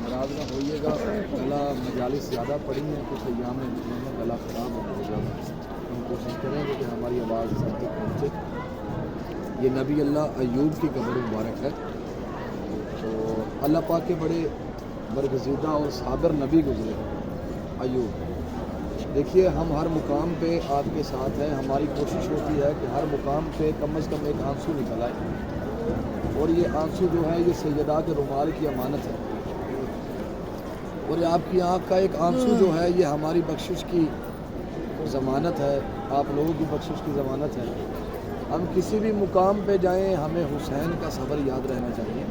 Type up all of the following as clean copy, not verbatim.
ناراض نہ ہوئیے گا، اللہ مجالس زیادہ پڑھی ہیں کچھ ایام میں گلا خراب ہو جائے گا، ہم کوشش کریں گے کہ ہماری آواز سب تک پہنچے۔ یہ نبی اللہ ایوب کی قبر مبارک ہے، تو اللہ پاک کے بڑے برگزیدہ اور صابر نبی گزرے ایوب۔ دیکھیے ہم ہر مقام پہ آپ کے ساتھ ہیں، ہماری کوشش ہوتی ہے کہ ہر مقام پہ کم از کم ایک آنسو نکل آئے، اور یہ آنسو جو ہے یہ سیدہ کے رومال کی امانت ہے، اور یہ آپ کی آنکھ کا ایک آنسو جو ہے یہ ہماری بخشش کی ضمانت ہے، آپ لوگوں کی بخشش کی ضمانت ہے۔ ہم کسی بھی مقام پہ جائیں ہمیں حسین کا صبر یاد رہنا چاہیے۔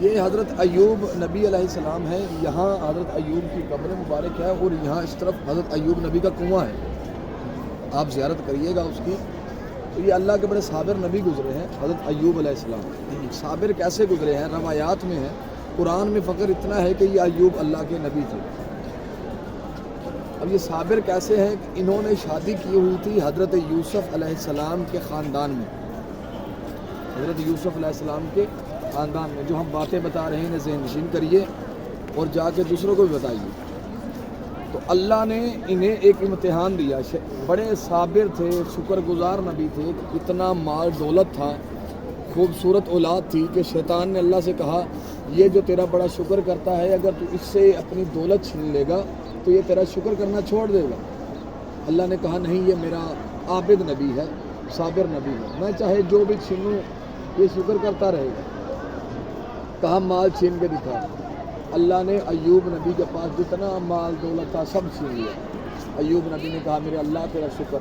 یہ حضرت ایوب نبی علیہ السلام ہے، یہاں حضرت ایوب کی قبر مبارک ہے، اور یہاں اس طرف حضرت ایوب نبی کا کنواں ہے، آپ زیارت کریے گا اس کی۔ تو یہ اللہ کے بڑے صابر نبی گزرے ہیں حضرت ایوب علیہ السلام۔ صابر کیسے گزرے ہیں روایات میں ہے، قرآن میں فقر اتنا ہے کہ یہ ایوب اللہ کے نبی تھے۔ اب یہ صابر کیسے ہیں کہ انہوں نے شادی کی ہوئی تھی حضرت یوسف علیہ السلام کے خاندان میں، حضرت یوسف علیہ السلام کے خاندان میں۔ جو ہم باتیں بتا رہے ہیں انہیں ذہن نشین کریے اور جا کے دوسروں کو بھی بتائیے۔ تو اللہ نے انہیں ایک امتحان دیا، بڑے صابر تھے، شکر گزار نبی تھے، اتنا مال دولت تھا، خوبصورت اولاد تھی کہ شیطان نے اللہ سے کہا یہ جو تیرا بڑا شکر کرتا ہے اگر تو اس سے اپنی دولت چھین لے گا تو یہ تیرا شکر کرنا چھوڑ دے گا۔ اللہ نے کہا نہیں، یہ میرا عابد نبی ہے، صابر نبی ہے، میں چاہے جو بھی چھینوں یہ شکر کرتا رہے گا۔ کہا مال چھین کے دکھا۔ اللہ نے ایوب نبی کے پاس جتنا مال دولت تھا سب چھین لیا۔ ایوب نبی نے کہا میرے اللہ تیرا شکر،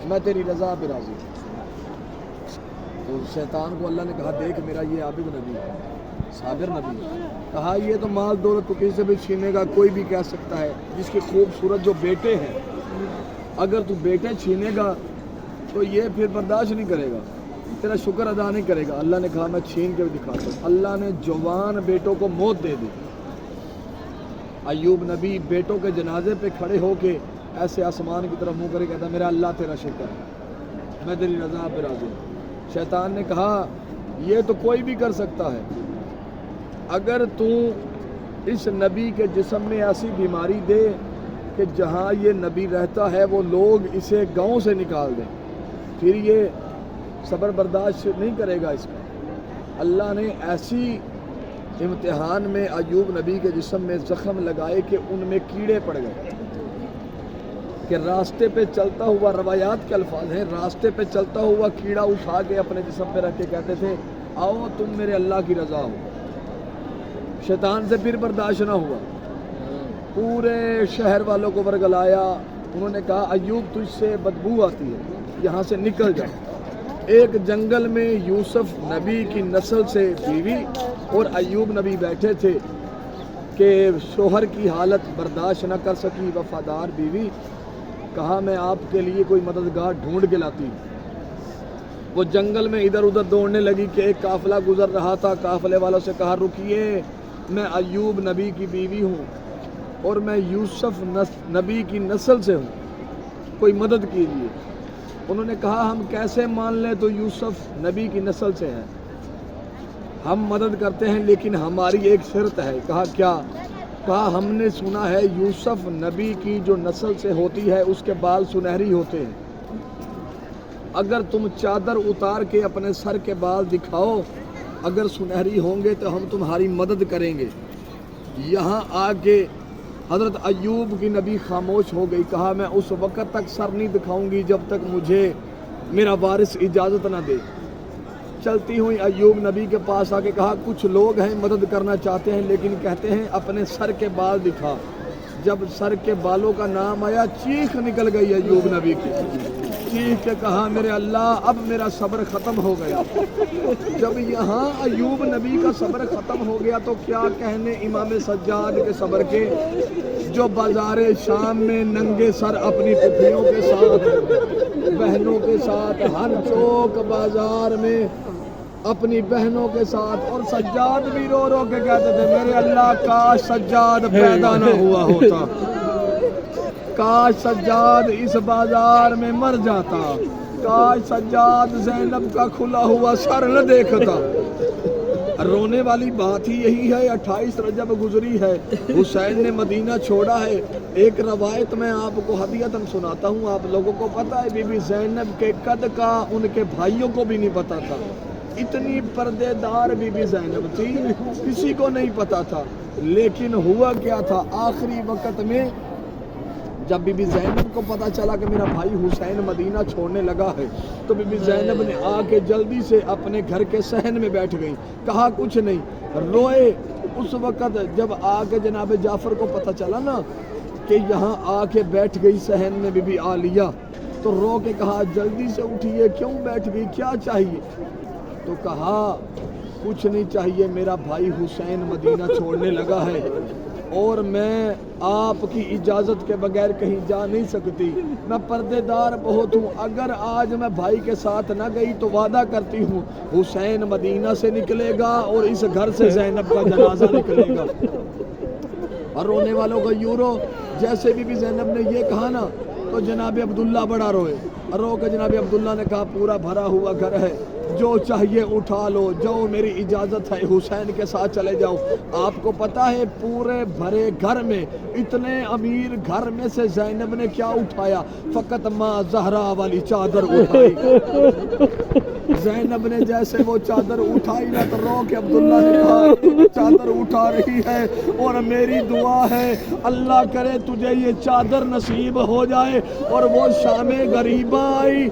میں تیری رضا پہ راضی ہوں۔ تو شیطان کو اللہ نے کہا دیکھ میرا یہ عابد نبی ہے، صابر نبی ہے۔ کہا یہ تو مال دولت تو کسی سے بھی چھینے گا، کوئی بھی کہہ سکتا ہے، جس کے خوبصورت جو بیٹے ہیں اگر تو بیٹے چھینے گا تو یہ پھر برداشت نہیں کرے گا، تیرا شکر ادا نہیں کرے گا۔ اللہ نے کہا میں چھین کے بھی دکھاتا ہوں۔ اللہ نے جوان بیٹوں کو موت دے دی۔ ایوب نبی بیٹوں کے جنازے پہ کھڑے ہو کے ایسے آسمان کی طرف منہ کرے کہتا میرا اللہ تیرا شکر ہے، میں تیری رضا پہ راضی ہوں۔ شیطان نے کہا یہ تو کوئی بھی کر سکتا ہے، اگر تو اس نبی کے جسم میں ایسی بیماری دے کہ جہاں یہ نبی رہتا ہے وہ لوگ اسے گاؤں سے نکال دیں، پھر یہ صبر برداشت نہیں کرے گا اس کا۔ اللہ نے ایسی امتحان میں ایوب نبی کے جسم میں زخم لگائے کہ ان میں کیڑے پڑ گئے، کہ راستے پہ چلتا ہوا، روایات کے الفاظ ہیں، راستے پہ چلتا ہوا کیڑا اٹھا کے اپنے جسم پہ رکھ کے کہتے تھے آؤ تم میرے اللہ کی رضا ہو۔ شیطان سے پھر برداشت نہ ہوا، پورے شہر والوں کو ورگلایا، انہوں نے کہا ایوب تجھ سے بدبو آتی ہے، یہاں سے نکل جا۔ ایک جنگل میں یوسف نبی کی نسل سے بیوی اور ایوب نبی بیٹھے تھے کہ شوہر کی حالت برداشت نہ کر سکی، وفادار بیوی، کہا میں آپ کے لیے کوئی مددگار ڈھونڈ کے لاتی ہوں۔ وہ جنگل میں ادھر ادھر دوڑنے لگی کہ ایک قافلہ گزر رہا تھا، قافلے والوں سے کہا رکیے، میں ایوب نبی کی بیوی ہوں اور میں یوسف نبی کی نسل سے ہوں، کوئی مدد کیجیے۔ انہوں نے کہا ہم کیسے مان لیں تو یوسف نبی کی نسل سے ہیں، ہم مدد کرتے ہیں لیکن ہماری ایک شرط ہے۔ کہا کیا؟ کہا ہم نے سنا ہے یوسف نبی کی جو نسل سے ہوتی ہے اس کے بال سنہری ہوتے ہیں، اگر تم چادر اتار کے اپنے سر کے بال دکھاؤ، اگر سنہری ہوں گے تو ہم تمہاری مدد کریں گے۔ یہاں آ کے حضرت ایوب کی نبی خاموش ہو گئی، کہا میں اس وقت تک سر نہیں دکھاؤں گی جب تک مجھے میرا وارث اجازت نہ دے۔ چلتی ہوئی ایوب نبی کے پاس آ کے کہا کچھ لوگ ہیں مدد کرنا چاہتے ہیں لیکن کہتے ہیں اپنے سر کے بال دکھا۔ جب سر کے بالوں کا نام آیا چیخ نکل گئی ایوب نبی کی، چیخ کے کہا میرے اللہ اب میرا صبر ختم ہو گیا۔ جب یہاں ایوب نبی کا صبر ختم ہو گیا تو کیا کہنے امام سجاد کے صبر کے، جو بازار شام میں ننگے سر اپنی پھوپھیوں کے ساتھ، بہنوں کے ساتھ، ہر چوک بازار میں اپنی بہنوں کے ساتھ، اور سجاد بھی رو رو کے کہتے تھے میرے اللہ کا سجاد پیدا نہ ہوا ہوتا، کاش سجاد اس بازار میں مر جاتا، کاش سجاد زینب کا کھلا ہوا سر نہ دیکھتا۔ رونے والی بات ہی یہی ہے، 28 رجب گزری ہے، حسین نے مدینہ چھوڑا ہے۔ ایک روایت میں آپ کو ہدیتاً سناتا ہوں، آپ لوگوں کو پتہ ہے بی بی زینب کے قد کا ان کے بھائیوں کو بھی نہیں پتا تھا، اتنی پردے دار بی بی زینب تھی، کسی کو نہیں پتا تھا۔ لیکن ہوا کیا تھا، آخری وقت میں جب بی بی زینب کو پتا چلا کہ میرا بھائی حسین مدینہ چھوڑنے لگا ہے، تو بی بی زینب نے آ کے جلدی سے اپنے گھر کے صحن میں بیٹھ گئی، کہا کچھ نہیں، روئے۔ اس وقت جب آ کے جناب جعفر کو پتا چلا نا کہ یہاں آ کے بیٹھ گئی صحن میں بی بی عالیہ، تو رو کے کہا جلدی سے اٹھیے، کیوں بیٹھ گئی، کیا چاہیے؟ تو کہا کچھ نہیں چاہیے، میرا بھائی حسین مدینہ چھوڑنے لگا ہے اور میں آپ کی اجازت کے بغیر کہیں جا نہیں سکتی، میں پردے دار بہت ہوں، اگر آج میں بھائی کے ساتھ نہ گئی تو وعدہ کرتی ہوں حسین مدینہ سے نکلے گا اور اس گھر سے زینب کا جنازہ نکلے گا۔ اور رونے والوں کا یورو، جیسے بی بی زینب نے یہ کہا نا تو جناب عبداللہ بڑا روئے، رو کے جناب عبداللہ نے کہا پورا بھرا ہوا گھر ہے، جو چاہیے اٹھا لو، جاؤ میری اجازت ہے، حسین کے ساتھ چلے جاؤ۔ آپ کو پتا ہے پورے بھرے گھر میں، اتنے امیر گھر میں سے زینب نے کیا اٹھایا؟ فقط ماں زہرا والی چادر اٹھائی۔ زینب نے جیسے وہ چادر اٹھائی نا تو رو کے عبداللہ نے کہا چادر اٹھا رہی ہے اور میری دعا ہے اللہ کرے تجھے یہ چادر نصیب ہو جائے۔ اور وہ شام غریبہ آئی۔